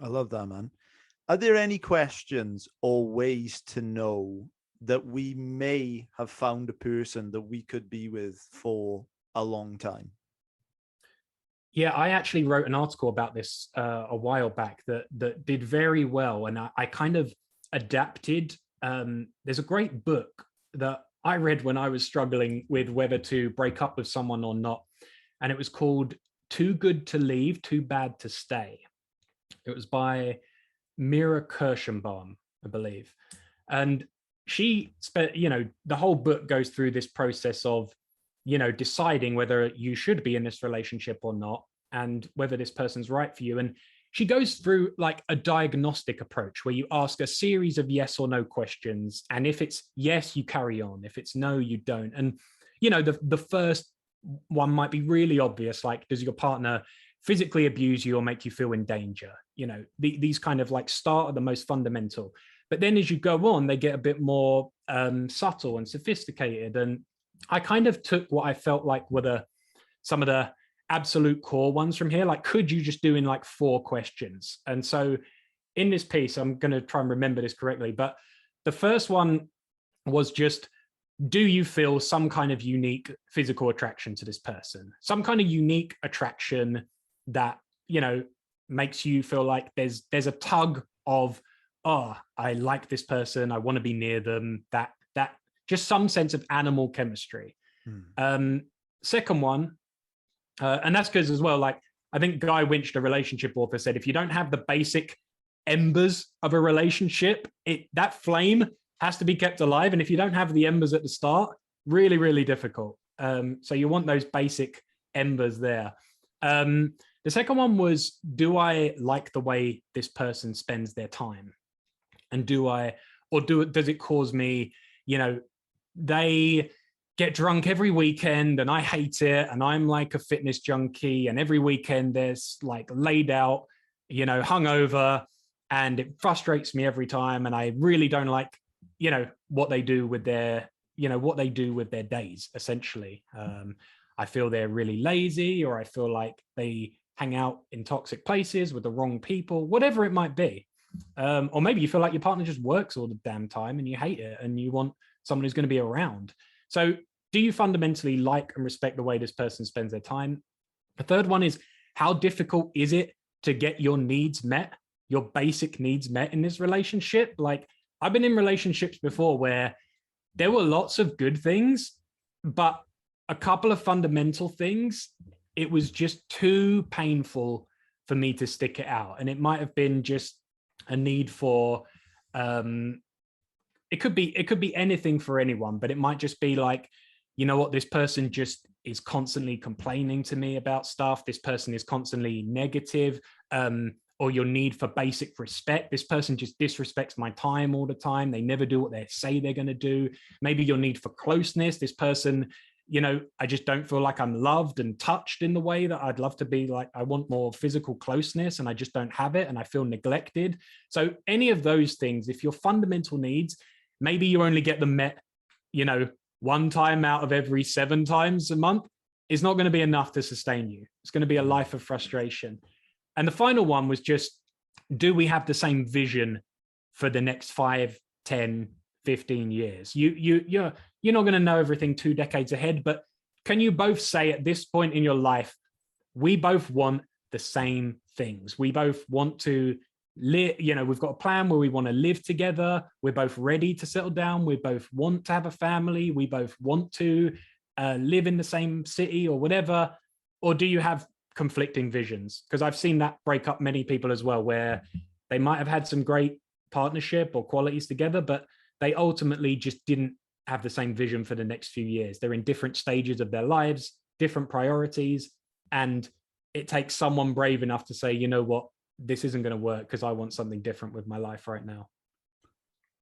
I love that, man. Are there any questions or ways to know that we may have found a person that we could be with for a long time? Yeah, I actually wrote an article about this a while back that did very well, and I kind of adapted. There's a great book that I read when I was struggling with whether to break up with someone or not, and it was called "Too Good to Leave, Too Bad to Stay." It was by Mira Kirschenbaum, I believe, and she spent, the whole book goes through this process of deciding whether you should be in this relationship or not, and whether this person's right for you. And she goes through like a diagnostic approach where you ask a series of yes or no questions. And if it's yes, you carry on. If it's no, you don't. And, the first one might be really obvious. Like, does your partner physically abuse you or make you feel in danger? These kind of like start at the most fundamental. But then as you go on, they get a bit more subtle and sophisticated. And I kind of took what I felt like were some of the absolute core ones from here. Like, could you just do in like 4 questions? And so in this piece, I'm going to try and remember this correctly, but the first one was just, do you feel some kind of unique physical attraction to this person? Some kind of unique attraction that, makes you feel like there's a tug of, oh, I like this person, I want to be near them, that just some sense of animal chemistry. Second one, and that's because as well, like, I think Guy Winch, the relationship author, said, if you don't have the basic embers of a relationship, that flame has to be kept alive. And if you don't have the embers at the start, really, really difficult. So you want those basic embers there. The second one was, do I like the way this person spends their time? And does it cause me, they get drunk every weekend and I hate it, and I'm like a fitness junkie, and every weekend there's like laid out, hungover, and it frustrates me every time, and I really don't like, what they do with their, days, essentially. I feel they're really lazy, or I feel like they hang out in toxic places with the wrong people, whatever it might be. Or maybe you feel like your partner just works all the damn time and you hate it and you want someone who's going to be around. So do you fundamentally like and respect the way this person spends their time? The third one is, how difficult is it to get your needs met, your basic needs met in this relationship? Like, I've been in relationships before where there were lots of good things, but a couple of fundamental things, it was just too painful for me to stick it out. And it might have been just a need for, it could be anything for anyone, but it might just be like, you know what, this person just is constantly complaining to me about stuff. This person is constantly negative, or your need for basic respect. This person just disrespects my time all the time. They never do what they say they're going to do. Maybe your need for closeness. This person, I just don't feel like I'm loved and touched in the way that I'd love to be. Like, I want more physical closeness and I just don't have it, and I feel neglected. So any of those things, if your fundamental needs, maybe you only get them met, 1 time out of every 7 times a month, is not going to be enough to sustain you. It's going to be a life of frustration. And the final one was just, do we have the same vision for the next 5, 10, 15 years? You're not going to know everything 2 decades ahead, but can you both say at this point in your life, we both want the same things? We both want to live, we've got a plan where we want to live together. We're both ready to settle down. We both want to have a family. We both want to live in the same city or whatever. Or do you have conflicting visions? Because I've seen that break up many people as well, where they might have had some great partnership or qualities together, but they ultimately just didn't have the same vision for the next few years. They're in different stages of their lives, different priorities, and it takes someone brave enough to say, you know what, this isn't going to work because I want something different with my life right now.